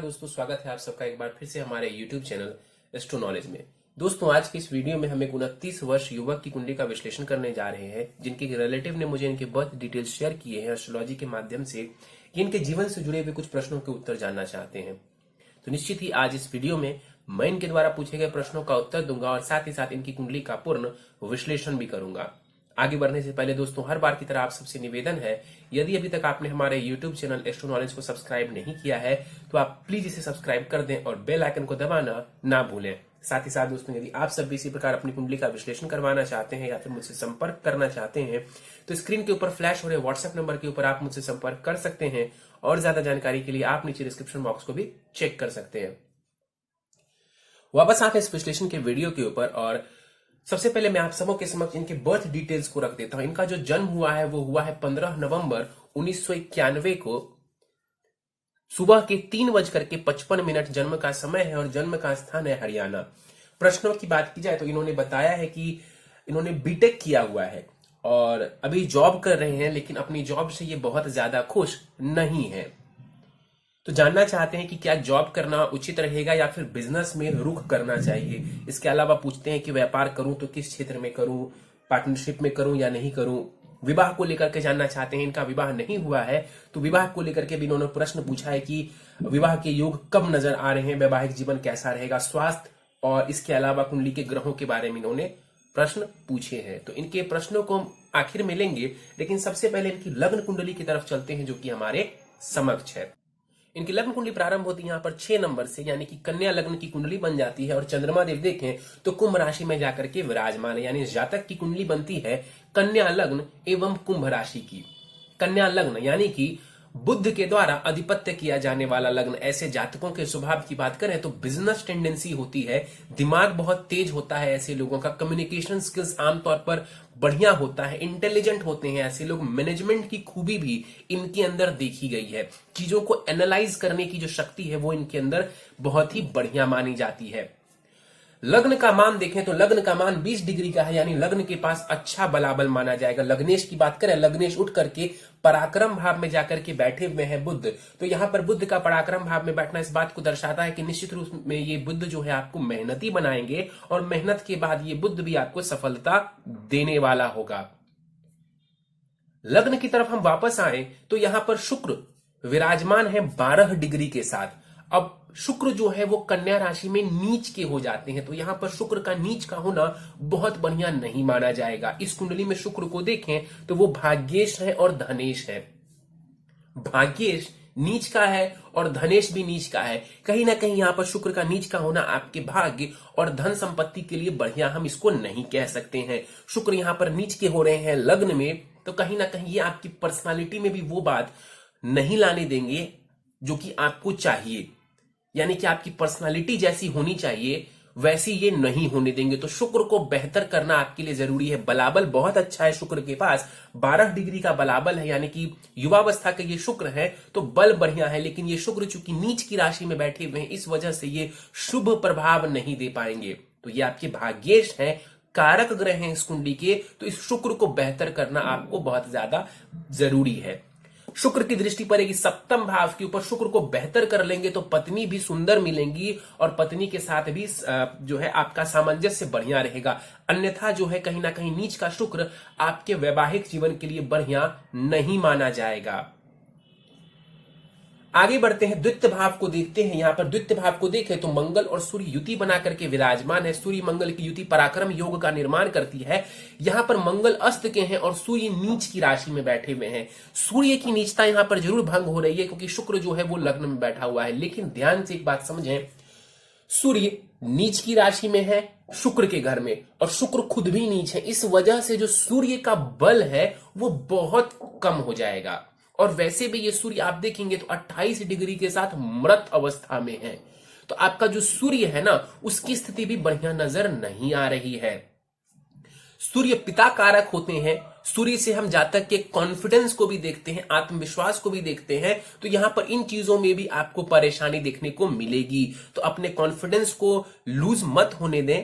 दोस्तों, स्वागत है आप सबका एक बार फिर से हमारे YouTube चैनल एस्ट्रो नॉलेज में। दोस्तों, आज की इस वीडियो में हम एक 29 वर्ष युवक की कुंडली का विश्लेषण करने जा रहे हैं, जिनके रिलेटिव ने मुझे इनके बर्थ डिटेल्स शेयर किए हैं एस्ट्रोलॉजी के माध्यम से। ये इनके जीवन से जुड़े हुए कुछ प्रश्नों के उत्तर जानना चाहते हैं, तो निश्चित ही आज इस वीडियो में मैं इनके द्वारा पूछे गए प्रश्नों का उत्तर दूंगा और साथ ही साथ इनकी कुंडली का पूर्ण विश्लेषण भी करूंगा। आगे बढ़ने से पहले दोस्तों, हर बार की तरह आप सबसे निवेदन है, यदि अभी तक आपने हमारे YouTube चैनल एस्ट्रो नॉलेज को सब्सक्राइब नहीं किया है तो आप प्लीज इसे सब्सक्राइब कर दें और बेल आइकन को दबाना ना भूलें। साथ ही साथ दोस्तों, यदि आप सब भी इसी प्रकार अपनी कुंडली का विश्लेषण करवाना चाहते हैं या फिर मुझसे संपर्क करना चाहते हैं तो स्क्रीन के ऊपर फ्लैश हो रहे व्हाट्सएप नंबर के ऊपर आप मुझसे संपर्क कर सकते हैं और ज्यादा जानकारी के लिए आप नीचे डिस्क्रिप्शन बॉक्स को भी चेक कर सकते हैं। वापस आते हैं इस विश्लेषण के वीडियो के ऊपर और सबसे पहले मैं आप सबों के समक्ष इनके बर्थ डिटेल्स को रख देता हूं। इनका जो जन्म हुआ है वो हुआ है 15 नवंबर 1991 को सुबह के 3:55 जन्म का समय है और जन्म का स्थान है हरियाणा। प्रश्नों की बात की जाए तो इन्होंने बताया है कि इन्होंने बीटेक किया हुआ है और अभी जॉब कर रहे हैं, लेकिन अपनी जॉब से ये बहुत ज्यादा खुश नहीं है। तो जानना चाहते हैं कि क्या जॉब करना उचित रहेगा या फिर बिजनेस में रुख करना चाहिए। इसके अलावा पूछते हैं कि व्यापार करूं तो किस क्षेत्र में करूं, पार्टनरशिप में करूं या नहीं करूं। विवाह को लेकर के जानना चाहते हैं, इनका विवाह नहीं हुआ है तो विवाह को लेकर के भी इन्होंने प्रश्न पूछा है कि विवाह के योग कब नजर आ रहे हैं, वैवाहिक जीवन कैसा रहेगा, स्वास्थ्य और इसके अलावा कुंडली के ग्रहों के बारे में इन्होंने प्रश्न पूछे हैं। तो इनके प्रश्नों को हम आखिर में लेंगे, लेकिन सबसे पहले इनकी लग्न कुंडली की तरफ चलते हैं जो कि हमारे समक्ष है। इनकी लग्न कुंडली प्रारंभ होती है यहाँ पर 6 नंबर से, यानी कि कन्या लग्न की कुंडली बन जाती है और चंद्रमा देव देखें तो कुंभ राशि में जाकर के विराजमान है, यानी जातक की कुंडली बनती है कन्या लग्न एवं कुंभ राशि की। कन्या लग्न यानी कि बुध के द्वारा अधिपत्य किया जाने वाला लग्न। ऐसे जातकों के स्वभाव की बात करें तो बिजनेस टेंडेंसी होती है, दिमाग बहुत तेज होता है ऐसे लोगों का, कम्युनिकेशन स्किल्स आमतौर पर बढ़िया होता है, इंटेलिजेंट होते हैं ऐसे लोग। मैनेजमेंट की खूबी भी इनके अंदर देखी गई है, चीजों को एनालाइज करने की जो शक्ति है वो इनके अंदर बहुत ही बढ़िया मानी जाती है। लग्न का मान देखें तो लग्न का मान 20 डिग्री का है, यानी लग्न के पास अच्छा बलाबल माना जाएगा। लग्नेश की बात करें, लग्नेश उठ करके पराक्रम भाव में जाकर के बैठे हुए हैं बुध, तो यहां पर बुध का पराक्रम भाव में बैठना इस बात को दर्शाता है कि निश्चित रूप में ये बुध जो है आपको मेहनती बनाएंगे और मेहनत के बाद ये बुध भी आपको सफलता देने वाला होगा। लग्न की तरफ हम वापस आए तो यहां पर शुक्र विराजमान है 12 डिग्री के साथ। अब शुक्र जो है वो कन्या राशि में नीच के हो जाते हैं, तो यहां पर शुक्र का नीच का होना बहुत बढ़िया नहीं माना जाएगा। इस कुंडली में शुक्र को देखें तो वो भाग्येश है और धनेश है। भाग्येश नीच का है और धनेश भी नीच का है। कहीं ना कहीं यहां पर शुक्र का नीच का होना आपके भाग्य और धन संपत्ति के लिए बढ़िया हम इसको नहीं कह सकते हैं। शुक्र यहां पर नीच के हो रहे हैं लग्न में, तो कहीं ना कहीं ये आपकी पर्सनालिटी में भी वो बात नहीं लाने देंगे जो कि आपको चाहिए, यानी कि आपकी पर्सनालिटी जैसी होनी चाहिए वैसी ये नहीं होने देंगे। तो शुक्र को बेहतर करना आपके लिए जरूरी है। बलाबल बहुत अच्छा है शुक्र के पास, 12 डिग्री का बलाबल है, यानी कि युवावस्था के ये शुक्र है तो बल बढ़िया है। लेकिन ये शुक्र चूंकि नीच की राशि में बैठे हुए हैं, इस वजह से ये शुभ प्रभाव नहीं दे पाएंगे। तो ये आपके भाग्येश हैं, कारक ग्रह हैं इस कुंडली के, तो इस शुक्र को बेहतर करना आपको बहुत ज्यादा जरूरी है। शुक्र की दृष्टि पड़ेगी सप्तम भाव के ऊपर, शुक्र को बेहतर कर लेंगे तो पत्नी भी सुंदर मिलेंगी और पत्नी के साथ भी जो है आपका सामंजस्य बढ़िया रहेगा। अन्यथा जो है कहीं ना कहीं नीच का शुक्र आपके वैवाहिक जीवन के लिए बढ़िया नहीं माना जाएगा। आगे बढ़ते हैं, द्वितीय भाव को देखते हैं। यहां पर द्वितीय भाव को देखें तो मंगल और सूर्य युति बना करके विराजमान है। सूर्य मंगल की युति पराक्रम योग का निर्माण करती है। यहां पर मंगल अस्त के हैं और सूर्य नीच की राशि में बैठे हुए हैं। सूर्य की नीचता यहां पर जरूर भंग हो रही है क्योंकि शुक्र जो है वो लग्न में बैठा हुआ है। लेकिन ध्यान से एक बात समझें, सूर्य नीच की राशि में है शुक्र के घर में और शुक्र खुद भी नीच है। इस वजह से जो सूर्य का बल है वो बहुत कम हो जाएगा और वैसे भी ये सूर्य आप देखेंगे तो 28 डिग्री के साथ मृत अवस्था में है। तो आपका जो सूर्य है ना उसकी स्थिति भी बढ़िया नजर नहीं आ रही है। सूर्य पिता कारक होते हैं। सूर्य से हम जातक के कॉन्फिडेंस को भी देखते हैं, आत्मविश्वास को भी देखते हैं। तो यहां पर इन चीजों में भी आपको परेशानी देखने को मिलेगी। तो अपने कॉन्फिडेंस को लूज मत होने दें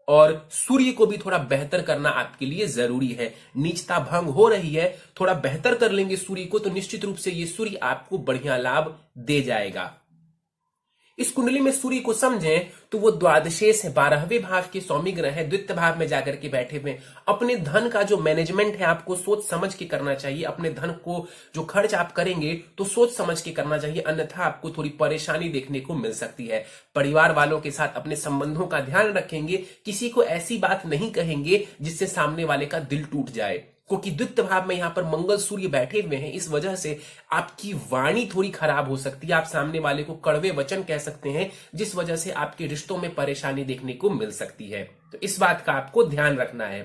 और सूर्य को भी थोड़ा बेहतर करना आपके लिए जरूरी है। नीचता भंग हो रही है, थोड़ा बेहतर कर लेंगे सूर्य को तो निश्चित रूप से ये सूर्य आपको बढ़िया लाभ दे जाएगा। इस कुंडली में सूर्य को समझें तो वो द्वादशेष है, 12वें भाव के स्वामी ग्रह है, द्वितीय भाव में जाकर के बैठे हुए। अपने धन का जो मैनेजमेंट है आपको सोच समझ के करना चाहिए। अपने धन को जो खर्च आप करेंगे तो सोच समझ के करना चाहिए, अन्यथा आपको थोड़ी परेशानी देखने को मिल सकती है। परिवार वालों के साथ अपने संबंधों का ध्यान रखेंगे, किसी को ऐसी बात नहीं कहेंगे जिससे सामने वाले का दिल टूट जाए, क्योंकि द्वितीय भाव में यहां पर मंगल सूर्य बैठे हुए हैं। इस वजह से आपकी वाणी थोड़ी खराब हो सकती है, आप सामने वाले को कड़वे वचन कह सकते हैं, जिस वजह से आपके रिश्तों में परेशानी देखने को मिल सकती है। तो इस बात का आपको ध्यान रखना है।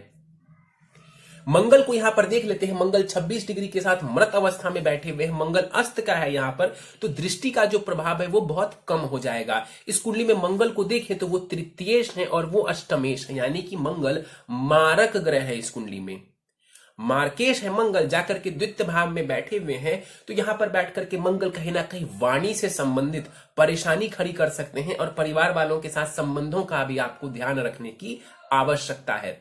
मंगल को यहां पर देख लेते हैं। मंगल 26 डिग्री के साथ मृत अवस्था में बैठे हुए हैं। मंगल अस्त का है यहां पर, तो दृष्टि का जो प्रभाव है वो बहुत कम हो जाएगा। इस कुंडली में मंगल को देखें तो वो तृतीयेश है और वो अष्टमेश है, यानी कि मंगल मारक ग्रह है। इस कुंडली में मार्केश है मंगल, जाकर के द्वितीय भाव में बैठे हुए हैं। तो यहां पर बैठ करके मंगल कहीं ना कहीं वाणी से संबंधित परेशानी खड़ी कर सकते हैं, और परिवार वालों के साथ संबंधों का भी आपको ध्यान रखने की आवश्यकता है।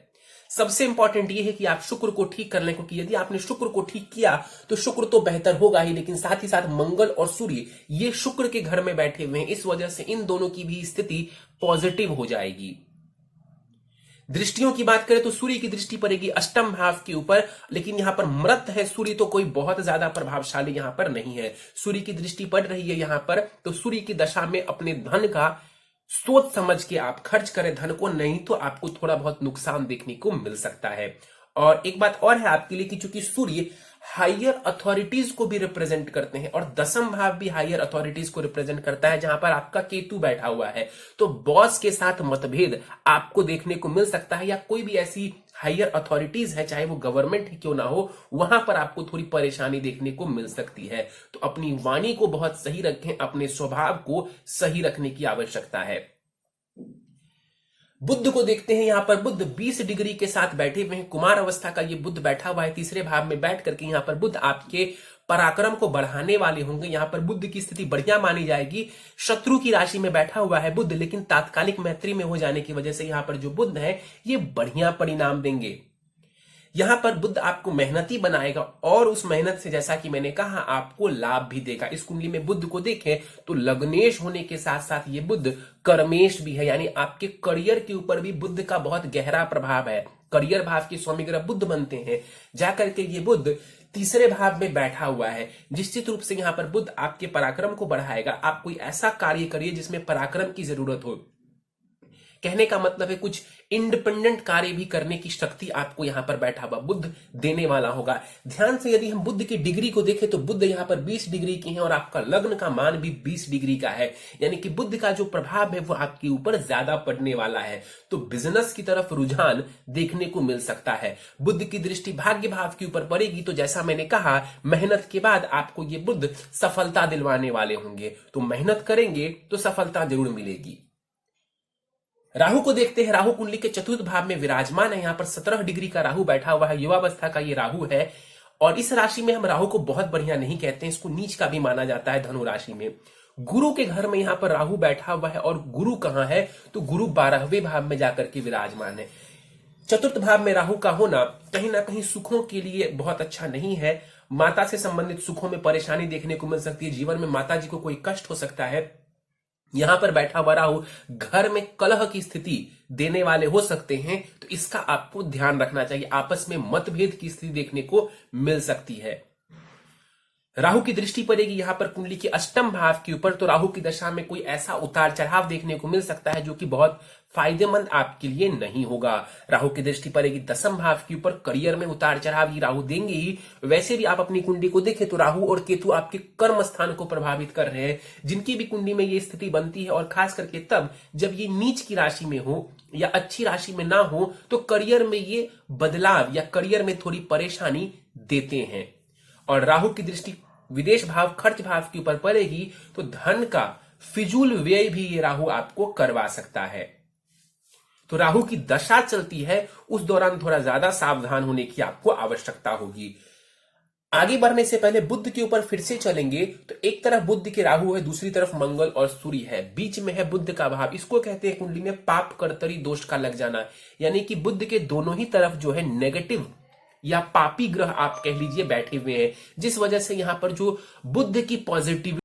सबसे इंपॉर्टेंट ये है कि आप शुक्र को ठीक कर लें, क्योंकि यदि आपने शुक्र को ठीक किया तो शुक्र तो बेहतर होगा ही, लेकिन साथ ही साथ मंगल और सूर्य ये शुक्र के घर में बैठे हुए हैं। इस वजह से इन दोनों की भी स्थिति पॉजिटिव हो जाएगी। दृष्टियों की बात करें तो सूर्य की दृष्टि पड़ेगी अष्टम भाव के ऊपर, लेकिन यहां पर मृत है सूर्य, तो कोई बहुत ज्यादा प्रभावशाली यहां पर नहीं है। सूर्य की दृष्टि पड़ रही है यहां पर, तो सूर्य की दशा में अपने धन का सोच समझ के आप खर्च करें धन को, नहीं तो आपको थोड़ा बहुत नुकसान देखने को मिल सकता है। और एक बात और है आपके लिए कि चूंकि सूर्य हायर अथॉरिटीज को भी रिप्रेजेंट करते हैं और दसम भाव भी हायर अथॉरिटीज को रिप्रेजेंट करता है, जहां पर आपका केतु बैठा हुआ है, तो बॉस के साथ मतभेद आपको देखने को मिल सकता है, या कोई भी ऐसी हायर अथॉरिटीज है, चाहे वो गवर्नमेंट ही क्यों ना हो, वहां पर आपको थोड़ी परेशानी देखने को मिल सकती है। तो अपनी वाणी को बहुत सही रखें, अपने स्वभाव को सही रखने की आवश्यकता है। बुध को देखते हैं। यहां पर बुध 20 डिग्री के साथ बैठे हुए हैं। कुमार अवस्था का ये बुध बैठा हुआ है तीसरे भाव में बैठ करके। यहां पर बुध आपके पराक्रम को बढ़ाने वाले होंगे। यहां पर बुध की स्थिति बढ़िया मानी जाएगी। शत्रु की राशि में बैठा हुआ है बुध, लेकिन तात्कालिक मैत्री में हो जाने की वजह से यहां पर जो बुध है ये बढ़िया परिणाम देंगे। यहां पर बुध आपको मेहनती बनाएगा, और उस मेहनत से जैसा कि मैंने कहा आपको लाभ भी देगा। इस कुंडली में बुध को देखें तो लग्नेश होने के साथ साथ ये बुध कर्मेश भी है, यानी आपके करियर के ऊपर भी बुध का बहुत गहरा प्रभाव है। करियर भाव के स्वामी ग्रह बुध बनते हैं, जाकर के ये बुध तीसरे भाव में बैठा हुआ है। निश्चित रूप से यहां पर बुध आपके पराक्रम को बढ़ाएगा। आप कोई ऐसा कार्य करिए जिसमें पराक्रम की जरूरत हो। कहने का मतलब है कुछ इंडिपेंडेंट कार्य भी करने की शक्ति आपको यहां पर बैठा हुआ बुध देने वाला होगा। ध्यान से यदि हम बुध की डिग्री को देखें तो बुध यहां पर 20 डिग्री की है, और आपका लग्न का मान भी 20 डिग्री का है, यानी कि बुध का जो प्रभाव है वो आपके ऊपर ज्यादा पड़ने वाला है। तो बिजनेस की तरफ रुझान देखने को मिल सकता है। बुध की दृष्टि भाग्य भाव के ऊपर पड़ेगी, तो जैसा मैंने कहा मेहनत के बाद आपको ये बुध सफलता दिलवाने वाले होंगे। तो मेहनत करेंगे तो सफलता जरूर मिलेगी। राहु को देखते हैं। राहु कुंडली के चतुर्थ भाव में विराजमान है। यहां पर 17 डिग्री का राहु बैठा हुआ है। युवावस्था का ये राहु है, और इस राशि में हम राहु को बहुत बढ़िया नहीं कहते हैं, इसको नीच का भी माना जाता है धनु राशि में। गुरु के घर में यहां पर राहु बैठा हुआ है, और गुरु कहां है तो गुरु 12वें भाव में जाकर के विराजमान है। चतुर्थ भाव में राहु का होना कहीं ना कहीं सुखों के लिए बहुत अच्छा नहीं है। माता से संबंधित सुखों में परेशानी देखने को मिल सकती है। जीवन में माता जी को कोई कष्ट हो सकता है। यहां पर बैठा हुआ राहु घर में कलह की स्थिति देने वाले हो सकते हैं, तो इसका आपको ध्यान रखना चाहिए। आपस में मतभेद की स्थिति देखने को मिल सकती है। राहु की दृष्टि पड़ेगी यहां पर कुंडली के अष्टम भाव के ऊपर, तो राहु की दशा में कोई ऐसा उतार चढ़ाव देखने को मिल सकता है जो कि बहुत फायदेमंद आपके लिए नहीं होगा। राहु की दृष्टि पड़ेगी दसम भाव के ऊपर। करियर में उतार चढ़ाव ही राहु देंगे ही। वैसे भी आप अपनी कुंडली को देखें तो राहु और केतु आपके कर्म स्थान को प्रभावित कर रहे हैं। जिनकी भी कुंडली में ये स्थिति बनती है, और खास करके तब जब ये नीच की राशि में हो या अच्छी राशि में ना हो, तो करियर में ये बदलाव या करियर में थोड़ी परेशानी देते हैं। और राहु की दृष्टि विदेश भाव खर्च भाव के ऊपर पड़ेगी, तो धन का फिजूल व्यय भी ये राहु आपको करवा सकता है। तो राहु की दशा चलती है, उस दौरान थोड़ा ज्यादा सावधान होने की आपको आवश्यकता होगी। आगे बढ़ने से पहले बुध के ऊपर फिर से चलेंगे, तो एक तरफ बुध के राहु है, दूसरी तरफ मंगल और सूर्य है, बीच में है बुध का भाव। इसको कहते हैं कुंडली में पाप कर्तरी दोष का लग जाना, यानी कि बुध के दोनों ही तरफ जो है नेगेटिव या पापी ग्रह आप कह लीजिए बैठे हुए हैं, जिस वजह से यहां पर जो बुध की पॉजिटिव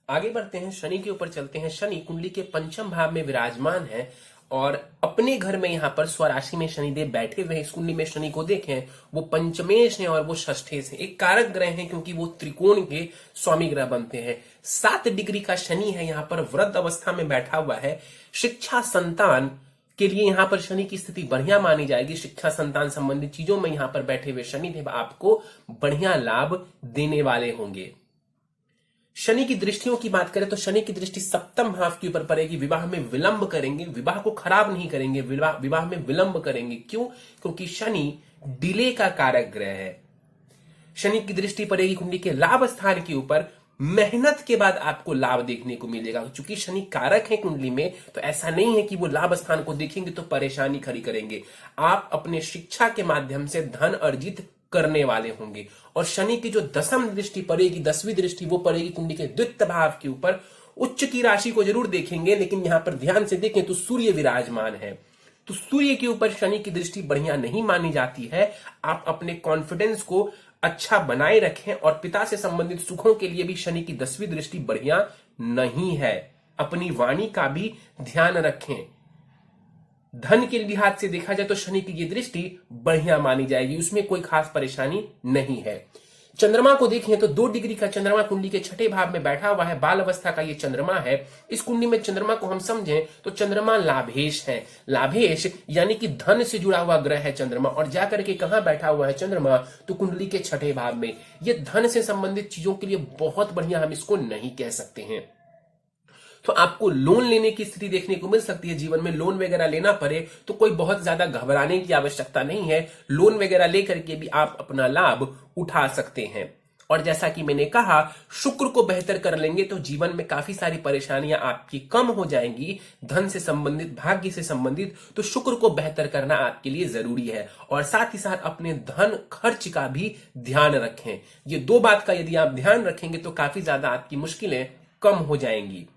आगे बढ़ते हैं, शनि के ऊपर चलते हैं। शनि कुंडली के पंचम भाव में विराजमान है और अपने घर में यहाँ पर स्वराशि में शनिदेव बैठे हुए हैं। इस कुंडली में शनि को देखें, वो पंचमेश है और वो षष्ठेश है। एक कारक ग्रह है क्योंकि वो त्रिकोण के स्वामी ग्रह बनते हैं। 7 डिग्री का शनि है, यहाँ पर वृद्ध अवस्था में बैठा हुआ है। शिक्षा संतान के लिए यहाँ पर शनि की स्थिति बढ़िया मानी जाएगी। शिक्षा संतान संबंधित चीजों में यहाँ पर बैठे हुए शनिदेव आपको बढ़िया लाभ देने वाले होंगे। शनि की दृष्टियों की बात करें तो शनि की दृष्टि सप्तम भाव के ऊपर पड़ेगी। विवाह में विलंब करेंगे, विवाह को खराब नहीं करेंगे, विवाह में विलंब करेंगे। क्यों? क्योंकि शनि डिले का कारक ग्रह है। शनि की दृष्टि पड़ेगी कुंडली के लाभ स्थान के ऊपर। मेहनत के बाद आपको लाभ देखने को मिलेगा। चूंकि शनि कारक है कुंडली में, तो ऐसा नहीं है कि वो लाभ स्थान को देखेंगे तो परेशानी खड़ी करेंगे। आप अपने शिक्षा के माध्यम से धन अर्जित करने वाले होंगे। और शनि की जो दसम दृष्टि पड़ेगी, 10वीं दृष्टि, वो पड़ेगी कुंडली के द्वितीय भाव के ऊपर। उच्च की राशि को जरूर देखेंगे, लेकिन यहां पर ध्यान से देखें तो सूर्य विराजमान है, तो सूर्य के ऊपर शनि की दृष्टि बढ़िया नहीं मानी जाती है। आप अपने कॉन्फिडेंस को अच्छा बनाए रखें और पिता से संबंधित सुखों के लिए भी शनि की 10वीं दृष्टि बढ़िया नहीं है। अपनी वाणी का भी ध्यान रखें। धन के लिहाज से देखा जाए तो शनि की ये दृष्टि बढ़िया मानी जाएगी, उसमें कोई खास परेशानी नहीं है। चंद्रमा को देखें तो 2 डिग्री का चंद्रमा कुंडली के छठे भाव में बैठा हुआ है। बाल अवस्था का ये चंद्रमा है। इस कुंडली में चंद्रमा को हम समझें तो चंद्रमा लाभेश है। लाभेश यानी कि धन से जुड़ा हुआ ग्रह है चंद्रमा। और जाकर के कहां बैठा हुआ है चंद्रमा? तो कुंडली के छठे भाव में। ये धन से संबंधित चीजों के लिए बहुत बढ़िया हम इसको नहीं कह सकते हैं। तो आपको लोन लेने की स्थिति देखने को मिल सकती है। जीवन में लोन वगैरह लेना पड़े तो कोई बहुत ज्यादा घबराने की आवश्यकता नहीं है। लोन वगैरह लेकर के भी आप अपना लाभ उठा सकते हैं। और जैसा कि मैंने कहा, शुक्र को बेहतर कर लेंगे तो जीवन में काफी सारी परेशानियां आपकी कम हो जाएंगी। धन से संबंधित, भाग्य से संबंधित, तो शुक्र को बेहतर करना आपके लिए जरूरी है। और साथ ही साथ अपने धन खर्च का भी ध्यान रखें। ये 2 बात का यदि आप ध्यान रखेंगे तो काफी ज्यादा आपकी मुश्किलें कम हो जाएंगी।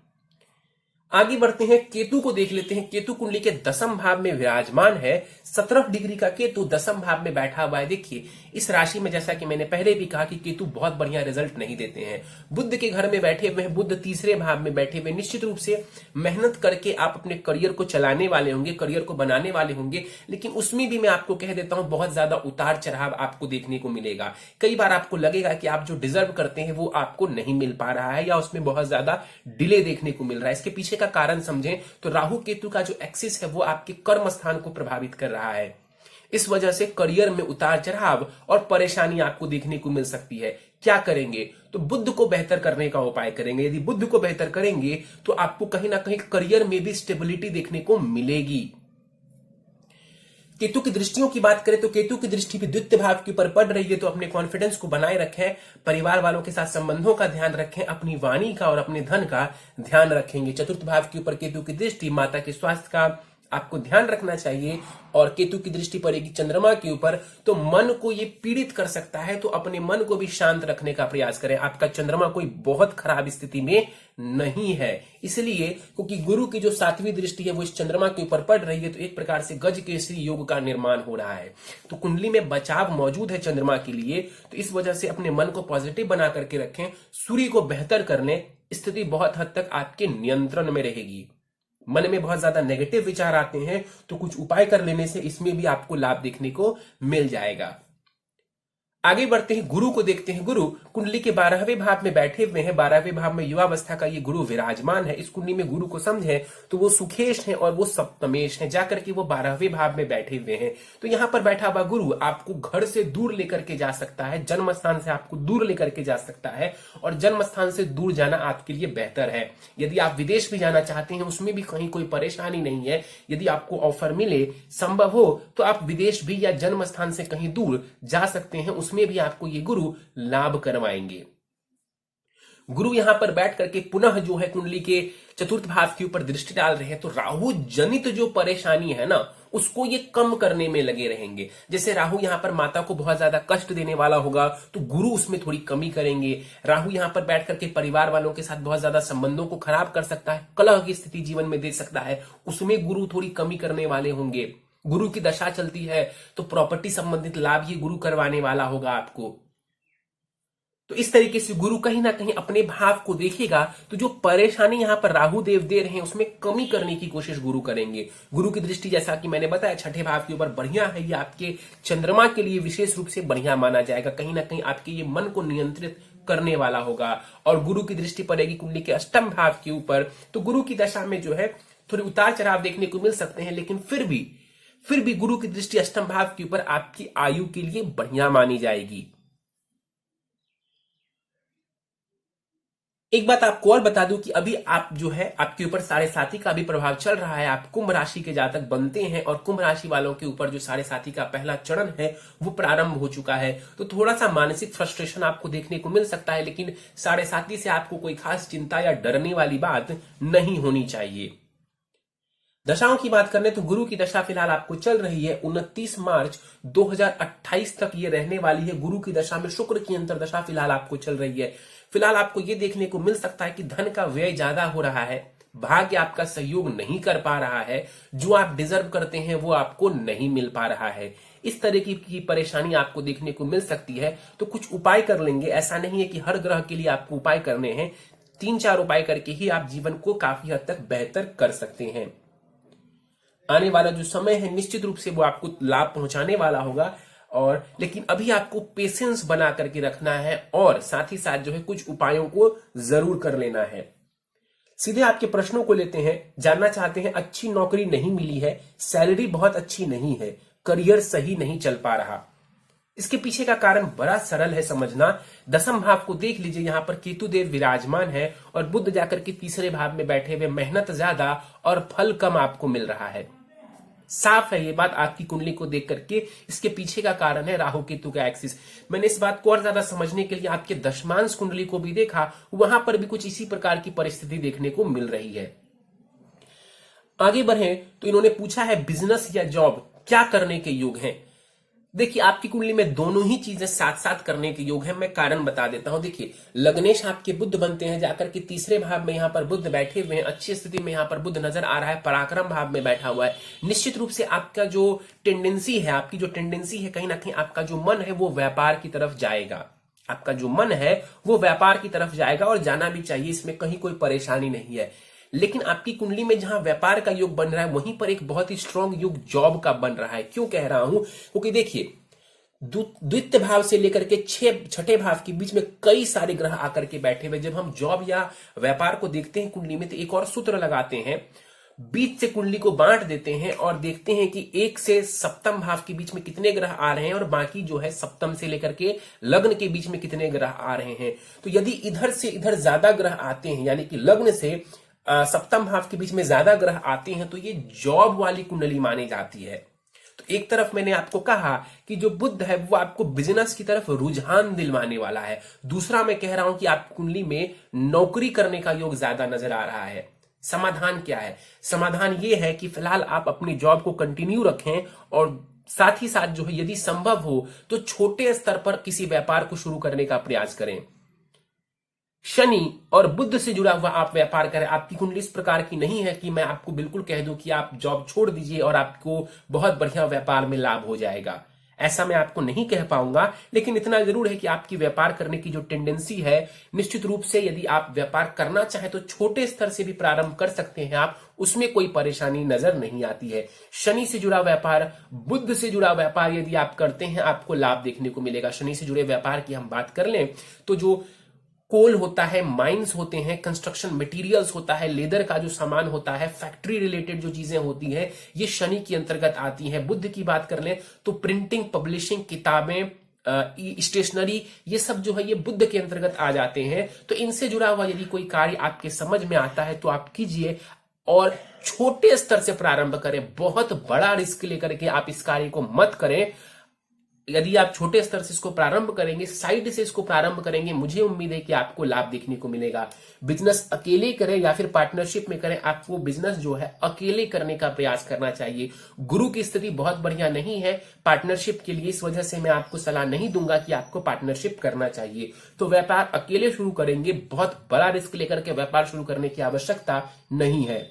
आगे बढ़ते हैं, केतु को देख लेते हैं। केतु कुंडली के 10th भाव में विराजमान है। 17 डिग्री का केतु 10th भाव में बैठा हुआ है। देखिए, इस राशि में जैसा कि मैंने पहले भी कहा कि केतु बहुत बढ़िया रिजल्ट नहीं देते हैं। बुध के घर में बैठे हुए हैं, बुध 3रे भाव में बैठे हुए। निश्चित रूप से मेहनत करके आप अपने करियर को चलाने वाले होंगे, करियर को बनाने वाले होंगे, लेकिन उसमें भी मैं आपको कह देता हूं बहुत ज्यादा उतार चढ़ाव आपको देखने को मिलेगा। कई बार आपको लगेगा कि आप जो डिजर्व करते हैं वो आपको नहीं मिल पा रहा है या उसमें बहुत ज्यादा डिले देखने को मिल रहा है। इसके पीछे का कारण समझें तो राहु केतु का जो एक्सिस है वो आपके कर्म स्थान को प्रभावित कर रहा है। इस वजह से करियर में उतार चढ़ाव और परेशानी आपको देखने को मिल सकती है। क्या करेंगे? तो बुद्ध को बेहतर करने का उपाय करेंगे। यदि बुद्ध को बेहतर करेंगे तो आपको कहीं ना कहीं करियर में भी स्टेबिलिटी देखने को मिलेगी। केतु की दृष्टियों की बात करें तो केतु की दृष्टि भी द्वितीय भाव के ऊपर पड़ रही है, तो अपने कॉन्फिडेंस को बनाए रखें, परिवार वालों के साथ संबंधों का ध्यान रखें, अपनी वाणी का और अपने धन का ध्यान रखेंगे। चतुर्थ भाव के ऊपर केतु की दृष्टि, माता के स्वास्थ्य का आपको ध्यान रखना चाहिए। और केतु की दृष्टि पड़ेगी चंद्रमा के ऊपर तो मन को ये पीड़ित कर सकता है, तो अपने मन को भी शांत रखने का प्रयास करें। आपका चंद्रमा कोई बहुत खराब स्थिति में नहीं है, इसलिए क्योंकि गुरु की जो 7वीं दृष्टि है वो इस चंद्रमा के ऊपर पड़ रही है, तो एक प्रकार से गज केसरी योग का निर्माण हो रहा है। तो कुंडली में बचाव मौजूद है चंद्रमा के लिए, तो इस वजह से अपने मन को पॉजिटिव बना करके रखें। सूर्य को बेहतर करने, स्थिति बहुत हद तक आपके नियंत्रण में रहेगी। मन में बहुत ज्यादा नेगेटिव विचार आते हैं तो कुछ उपाय कर लेने से इसमें भी आपको लाभ देखने को मिल जाएगा। आगे बढ़ते हैं, गुरु को देखते हैं। गुरु कुंडली के 12वें भाव में बैठे हुए हैं। 12वें भाव में युवावस्था का ये गुरु विराजमान है। इस कुंडली में गुरु को समझे तो वो सुखेश है और वो सप्तमेश है, जाकर के वो 12वें भाव में बैठे हुए हैं। तो यहां पर बैठा हुआ गुरु आपको घर से दूर लेकर के जा सकता है, जन्म स्थान से आपको दूर लेकर के जा सकता है, और जन्म स्थान से दूर जाना आपके लिए बेहतर है। यदि आप विदेश भी जाना चाहते हैं उसमें भी कहीं कोई परेशानी नहीं है। यदि आपको ऑफर मिले, संभव हो, तो आप विदेश भी या जन्म स्थान से कहीं दूर जा सकते हैं, उसमें भी आपको ये गुरु लाभ करवाएंगे। गुरु यहां पर बैठ करके पुनः जो है कुंडली के चतुर्थ भाव के ऊपर दृष्टि डाल रहे हैं, तो राहु जनित जो परेशानी है ना उसको ये कम करने में लगे रहेंगे। जैसे राहु यहां पर माता को बहुत ज्यादा कष्ट देने वाला होगा तो गुरु उसमें थोड़ी कमी करेंगे। राहु यहां पर बैठ करके परिवार वालों के साथ बहुत ज्यादा संबंधों को खराब कर सकता है, कलह की स्थिति जीवन में दे सकता है, उसमें गुरु थोड़ी कमी करने वाले होंगे। गुरु की दशा चलती है तो प्रॉपर्टी संबंधित लाभ ये गुरु करवाने वाला होगा आपको। तो इस तरीके से गुरु कहीं ना कहीं अपने भाव को देखेगा, तो जो परेशानी यहां पर राहु देव दे रहे हैं उसमें कमी करने की कोशिश गुरु करेंगे। गुरु की दृष्टि, जैसा कि मैंने बताया, छठे भाव के ऊपर बढ़िया है। ये आपके चंद्रमा के लिए विशेष रूप से बढ़िया माना जाएगा। कहीं ना कहीं आपके ये मन को नियंत्रित करने वाला होगा। और गुरु की दृष्टि पड़ेगी कुंडली के अष्टम भाव के ऊपर, तो गुरु की दशा में जो है थोड़े उतार चढ़ाव देखने को मिल सकते हैं, लेकिन फिर भी गुरु की दृष्टि अष्टम भाव के ऊपर आपकी आयु के लिए बढ़िया मानी जाएगी। एक बात आपको और बता दूं कि अभी आप जो है, आपके ऊपर साढ़े साथी का भी प्रभाव चल रहा है। आप कुंभ राशि के जातक बनते हैं और कुंभ राशि वालों के ऊपर जो साढ़े साथी का पहला चरण है वो प्रारंभ हो चुका है। तो थोड़ा सा मानसिक फ्रस्ट्रेशन आपको देखने को मिल सकता है, लेकिन साढ़े साथी से आपको कोई खास चिंता या डरने वाली बात नहीं होनी चाहिए। दशाओं की बात करें तो गुरु की दशा फिलहाल आपको चल रही है 29 मार्च 2028 तक ये रहने वाली है। गुरु की दशा में शुक्र की अंतरदशा फिलहाल आपको चल रही है। फिलहाल आपको ये देखने को मिल सकता है कि धन का व्यय ज्यादा हो रहा है, भाग्य आपका सहयोग नहीं कर पा रहा है, जो आप डिजर्व करते हैं वो आपको नहीं मिल पा रहा है। इस तरह की परेशानी आपको देखने को मिल सकती है। तो कुछ उपाय कर लेंगे, ऐसा नहीं है कि हर ग्रह के लिए आपको उपाय करने हैं। 3-4 उपाय करके ही आप जीवन को काफी हद तक बेहतर कर सकते हैं। आने वाला जो समय है निश्चित रूप से वो आपको लाभ पहुंचाने वाला होगा, और लेकिन अभी आपको पेशेंस बना करके रखना है और साथ ही साथ जो है कुछ उपायों को जरूर कर लेना है। सीधे आपके प्रश्नों को लेते हैं। जानना चाहते हैं अच्छी नौकरी नहीं मिली है, सैलरी बहुत अच्छी नहीं है, करियर सही नहीं चल पा रहा। इसके पीछे का कारण बड़ा सरल है समझना। दसम भाव को देख लीजिए, यहां पर केतु देव विराजमान है और बुध जाकर के तीसरे भाव में बैठे हुए, मेहनत ज्यादा और फल कम आपको मिल रहा है। साफ है ये बात आपकी कुंडली को देख करके। इसके पीछे का कारण है राहु केतु का एक्सिस। मैंने इस बात को और ज्यादा समझने के लिए आपके दशमांश कुंडली को भी देखा, वहां पर भी कुछ इसी प्रकार की परिस्थिति देखने को मिल रही है। आगे बढ़े तो इन्होंने पूछा है बिजनेस या जॉब क्या करने के योग हैं। देखिए, आपकी कुंडली में दोनों ही चीजें साथ साथ करने के योग है। मैं कारण बता देता हूं। देखिए, लग्नेश आपके बुध बनते हैं, जाकर के तीसरे भाव में यहां पर बुध बैठे हुए हैं। अच्छी स्थिति में यहां पर बुध नजर आ रहा है, पराक्रम भाव में बैठा हुआ है। निश्चित रूप से आपका जो टेंडेंसी है, आपकी जो टेंडेंसी है, कहीं ना कहीं आपका जो मन है वो व्यापार की तरफ जाएगा। आपका जो मन है वो व्यापार की तरफ जाएगा और जाना भी चाहिए, इसमें कहीं कोई परेशानी नहीं है। लेकिन आपकी कुंडली में जहां व्यापार का योग बन रहा है वहीं पर एक बहुत ही स्ट्रांग योग जॉब का बन रहा है। क्यों कह रहा हूं? क्योंकि देखिए, द्वितीय भाव से लेकर के छठे भाव के बीच में कई सारे ग्रह आकर के बैठे हुए। जब हम जॉब या व्यापार को देखते हैं कुंडली में, तो एक और सूत्र लगाते हैं, बीच से कुंडली को बांट देते हैं और देखते हैं कि 1 से सप्तम भाव के बीच में कितने ग्रह आ रहे हैं और बाकी जो है सप्तम से लेकर के लग्न के बीच में कितने ग्रह आ रहे हैं। तो यदि इधर से इधर ज्यादा ग्रह आते हैं, यानी कि लग्न से सप्तम भाव के बीच में ज्यादा ग्रह आते हैं, तो ये जॉब वाली कुंडली मानी जाती है। तो एक तरफ मैंने आपको कहा कि जो बुध है वो आपको बिजनेस की तरफ रुझान दिलवाने वाला है। दूसरा मैं कह रहा हूं कि आपकी कुंडली में नौकरी करने का योग ज्यादा नजर आ रहा है। समाधान क्या है? समाधान ये है कि फिलहाल आप अपनी जॉब को कंटिन्यू रखें और साथ ही साथ जो है यदि संभव हो तो छोटे स्तर पर किसी व्यापार को शुरू करने का प्रयास करें। शनि और बुध से जुड़ा हुआ आप व्यापार करें। आपकी कुंडली इस प्रकार की नहीं है कि मैं आपको बिल्कुल कह दूं कि आप जॉब छोड़ दीजिए और आपको बहुत बढ़िया व्यापार में लाभ हो जाएगा। ऐसा मैं आपको नहीं कह पाऊंगा, लेकिन इतना जरूर है कि आपकी व्यापार करने की जो टेंडेंसी है, निश्चित रूप से यदि आप व्यापार करना चाहें तो छोटे स्तर से भी प्रारंभ कर सकते हैं आप, उसमें कोई परेशानी नजर नहीं आती है। शनि से जुड़ा व्यापार, बुध से जुड़ा व्यापार यदि आप करते हैं आपको लाभ देखने को मिलेगा। शनि से जुड़े व्यापार की हम बात कर लें तो जो कोल होता है, माइंस होते हैं, कंस्ट्रक्शन मटेरियल्स होता है, लेदर का जो सामान होता है, फैक्ट्री रिलेटेड जो चीजें होती हैं, ये शनि के अंतर्गत आती हैं। बुध की बात कर लें तो प्रिंटिंग, पब्लिशिंग, किताबें, स्टेशनरी, ये सब जो है ये बुध के अंतर्गत आ जाते हैं। तो इनसे जुड़ा हुआ यदि कोई कार्य आपके समझ में आता है तो आप कीजिए और छोटे स्तर से प्रारंभ करें। बहुत बड़ा रिस्क लेकर के आप इस कार्य को मत करें। यदि आप छोटे स्तर से इसको प्रारंभ करेंगे, साइड से इसको प्रारंभ करेंगे, मुझे उम्मीद है कि आपको लाभ देखने को मिलेगा। बिजनेस अकेले करें या फिर पार्टनरशिप में करें, आपको बिजनेस जो है अकेले करने का प्रयास करना चाहिए। गुरु की स्थिति बहुत बढ़िया नहीं है पार्टनरशिप के लिए, इस वजह से मैं आपको सलाह नहीं दूंगा कि आपको पार्टनरशिप करना चाहिए। तो व्यापार अकेले शुरू करेंगे, बहुत बड़ा रिस्क लेकर के व्यापार शुरू करने की आवश्यकता नहीं है।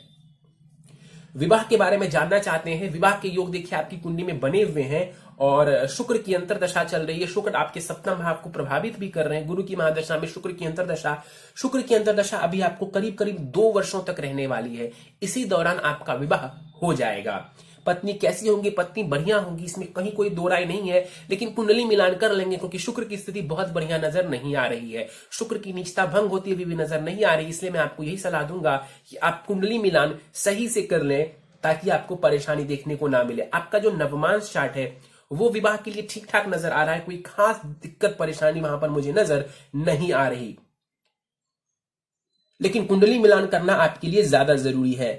विवाह के बारे में जानना चाहते हैं, विवाह के योग देखिए आपकी कुंडली में बने हुए हैं और शुक्र की अंतरदशा चल रही है। शुक्र आपके सप्तम भाव को प्रभावित भी कर रहे हैं। गुरु की महादशा में शुक्र की अंतरदशा अभी आपको करीब करीब 2 वर्षों तक रहने वाली है। इसी दौरान आपका विवाह हो जाएगा। पत्नी कैसी होंगी? पत्नी बढ़िया होंगी, इसमें कहीं कोई दो राय नहीं है, लेकिन कुंडली मिलान कर लेंगे क्योंकि शुक्र की स्थिति बहुत बढ़िया नजर नहीं आ रही है। शुक्र की नीचता भंग होती हुई भी नजर नहीं आ रही, इसलिए मैं आपको यही सलाह दूंगा कि आप कुंडली मिलान सही से कर लें ताकि आपको परेशानी देखने को ना मिले। आपका जो नवमांश चार्ट है वो विवाह के लिए ठीक ठाक नजर आ रहा है, कोई खास दिक्कत परेशानी वहां पर मुझे नजर नहीं आ रही, लेकिन कुंडली मिलान करना आपके लिए ज्यादा जरूरी है।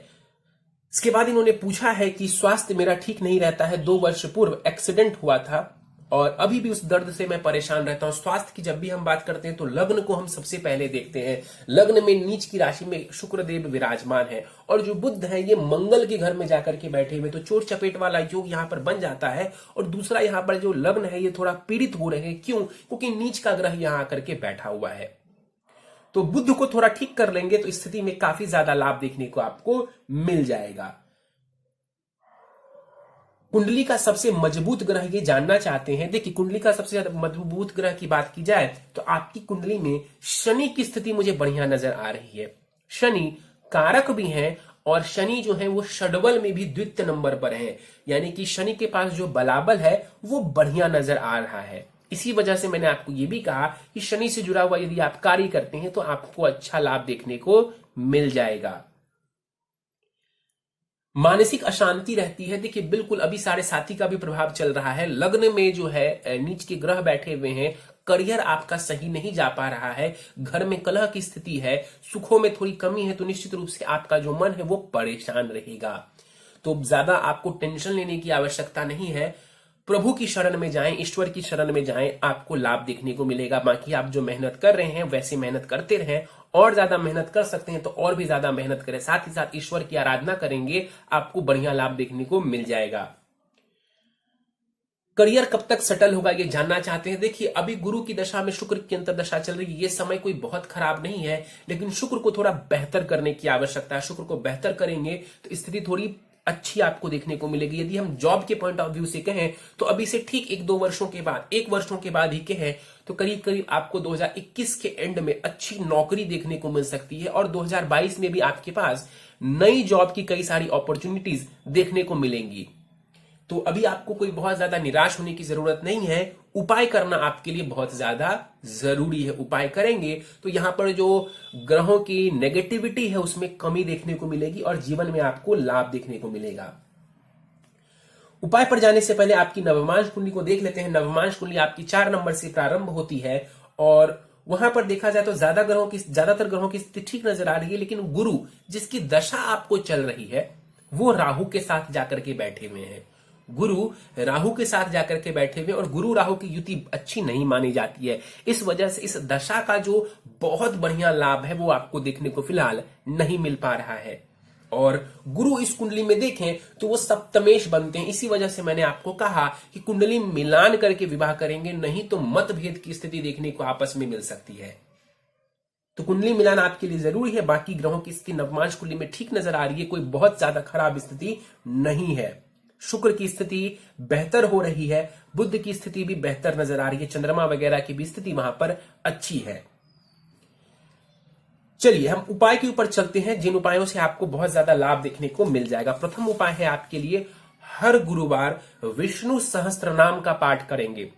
इसके बाद इन्होंने पूछा है कि स्वास्थ्य मेरा ठीक नहीं रहता है, 2 वर्ष पूर्व एक्सीडेंट हुआ था और अभी भी उस दर्द से मैं परेशान रहता हूं। स्वास्थ्य की जब भी हम बात करते हैं तो लग्न को हम सबसे पहले देखते हैं। लग्न में नीच की राशि में शुक्रदेव विराजमान है और जो बुध है ये मंगल के घर में जाकर के बैठे हुए, तो चोट चपेट वाला योग यहां पर बन जाता है। और दूसरा यहां पर जो लग्न है ये थोड़ा पीड़ित हो रहे हैं। क्यों? क्योंकि नीच का ग्रह यहां आकर के बैठा हुआ है। तो बुध को थोड़ा ठीक कर लेंगे तो इस स्थिति में काफी ज्यादा लाभ देखने को आपको मिल जाएगा। कुंडली का सबसे मजबूत ग्रह ये जानना चाहते हैं। देखिए, कुंडली का सबसे ज्यादा मजबूत ग्रह की बात की जाए तो आपकी कुंडली में शनि की स्थिति मुझे बढ़िया नजर आ रही है। शनि कारक भी हैं और शनि जो है वो षडबल में भी द्वितीय नंबर पर है, यानी कि शनि के पास जो बलाबल है वो बढ़िया नजर आ रहा है। इसी वजह से मैंने आपको ये भी कहा कि शनि से जुड़ा हुआ यदि आप कार्य करते हैं तो आपको अच्छा लाभ देखने को मिल जाएगा। मानसिक अशांति रहती है। देखिए, बिल्कुल अभी 7.5 का भी प्रभाव चल रहा है। लग्न में जो है नीच के ग्रह बैठे हुए हैं, करियर आपका सही नहीं जा पा रहा है, घर में कलह की स्थिति है, सुखों में थोड़ी कमी है, तो निश्चित रूप से आपका जो मन है वो परेशान रहेगा। तो ज्यादा आपको टेंशन लेने की आवश्यकता नहीं है। प्रभु की शरण में जाएं, ईश्वर की शरण में जाएं, आपको लाभ देखने को मिलेगा। बाकी आप जो मेहनत कर रहे हैं वैसे मेहनत करते रहें, और ज्यादा मेहनत कर सकते हैं तो और भी ज्यादा मेहनत करें। साथ ही साथ ईश्वर की आराधना करेंगे, आपको बढ़िया लाभ देखने को मिल जाएगा। करियर कब तक सेटल होगा ये जानना चाहते हैं। देखिए, अभी गुरु की दशा में शुक्र की अंतरदशा चल रही है। ये समय कोई बहुत खराब नहीं है, लेकिन शुक्र को थोड़ा बेहतर करने की आवश्यकता है। शुक्र को बेहतर करेंगे तो स्थिति थोड़ी अच्छी आपको देखने को मिलेगी। यदि हम जॉब के पॉइंट ऑफ व्यू से कहें तो अभी से ठीक 1-2 वर्षों के बाद, 1 वर्षों के बाद ही कहें तो करीब करीब आपको 2021 के एंड में अच्छी नौकरी देखने को मिल सकती है और 2022 में भी आपके पास नई जॉब की कई सारी अपॉर्चुनिटीज देखने को मिलेंगी। तो अभी आपको कोई बहुत ज्यादा निराश होने की जरूरत नहीं है। उपाय करना आपके लिए बहुत ज्यादा जरूरी है। उपाय करेंगे तो यहां पर जो ग्रहों की नेगेटिविटी है उसमें कमी देखने को मिलेगी और जीवन में आपको लाभ देखने को मिलेगा। उपाय पर जाने से पहले आपकी नवमांश कुंडली को देख लेते हैं। नवमांश कुंडली आपकी 4 नंबर से प्रारंभ होती है और वहां पर देखा जाए तो ज्यादातर ग्रहों की स्थिति ठीक नजर आ रही है, लेकिन गुरु जिसकी दशा आपको चल रही है वो राहु के साथ जाकर के बैठे हुए हैं। गुरु राहु के साथ जाकर के बैठे हुए और गुरु राहु की युति अच्छी नहीं मानी जाती है। इस वजह से इस दशा का जो बहुत बढ़िया लाभ है वो आपको देखने को फिलहाल नहीं मिल पा रहा है। और गुरु इस कुंडली में देखें तो वो सप्तमेश बनते हैं। इसी वजह से मैंने आपको कहा कि कुंडली मिलान करके विवाह करेंगे, नहीं तो मतभेद की स्थिति देखने को आपस में मिल सकती है। तो कुंडली मिलान आपके लिए जरूरी है। बाकी ग्रहों की स्थिति नवमांश कुंडली में ठीक नजर आ रही है, कोई बहुत ज्यादा खराब स्थिति नहीं है। शुक्र की स्थिति बेहतर हो रही है, बुध की स्थिति भी बेहतर नजर आ रही है, चंद्रमा वगैरह की भी स्थिति वहां पर अच्छी है। चलिए हम उपाय के ऊपर चलते हैं, जिन उपायों से आपको बहुत ज्यादा लाभ देखने को मिल जाएगा। प्रथम उपाय है आपके लिए, हर गुरुवार विष्णु सहस्त्र नाम का पाठ करेंगे।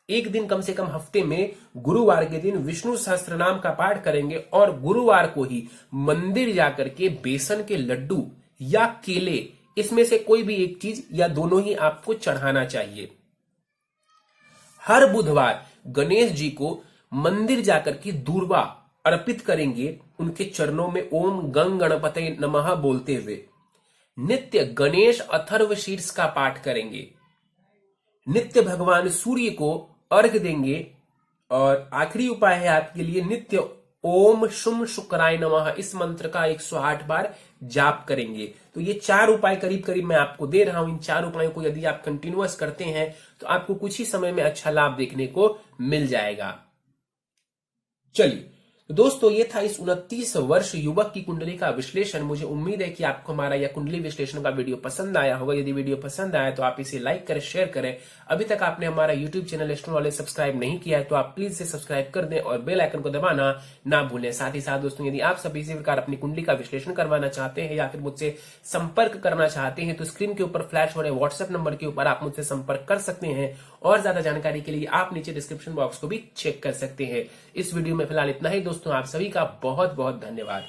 एक दिन कम से कम हफ्ते में गुरुवार के दिन विष्णु सहस्त्र नाम का पाठ करेंगे और गुरुवार को ही मंदिर जाकर के बेसन के लड्डू या केले, इसमें से कोई भी एक चीज या दोनों ही आपको चढ़ाना चाहिए। हर बुधवार गणेश जी को मंदिर जाकर के दूर्वा अर्पित करेंगे, उनके चरणों में ओम गंग गणपते नमः बोलते हुए। नित्य गणेश अथर्व शीर्ष का पाठ करेंगे। नित्य भगवान सूर्य को अर्घ देंगे। और आखिरी उपाय है आपके लिए, नित्य ओम शुम शुक्राय नमः इस मंत्र का 108 बार जाप करेंगे। तो ये 4 उपाय करीब करीब मैं आपको दे रहा हूं। इन 4 उपायों को यदि आप कंटिन्यूअस करते हैं तो आपको कुछ ही समय में अच्छा लाभ देखने को मिल जाएगा। चलिए, दोस्तों ये था इस 29 वर्ष युवक की कुंडली का विश्लेषण। मुझे उम्मीद है कि आपको हमारा यह कुंडली विश्लेषण का वीडियो पसंद आया होगा। यदि वीडियो पसंद आया तो आप इसे लाइक करें, शेयर करें। अभी तक आपने हमारा YouTube channel astro knowledge subscribe नहीं किया है तो आप प्लीज से सब्सक्राइब कर दें और बेल आइकन को दबाना ना भूलें। साथ ही साथ दोस्तों यदि आप सभी इसी प्रकार अपनी कुंडली का विश्लेषण करवाना चाहते हैं या फिर मुझसे संपर्क करना चाहते हैं तो स्क्रीन के ऊपर फ्लैश हो रहे व्हाट्सएप नंबर के ऊपर आप मुझसे संपर्क कर सकते हैं और ज्यादा जानकारी के लिए आप नीचे डिस्क्रिप्शन बॉक्स को भी चेक कर सकते हैं। इस वीडियो में फिलहाल इतना ही दोस्तों, आप सभी का बहुत बहुत धन्यवाद।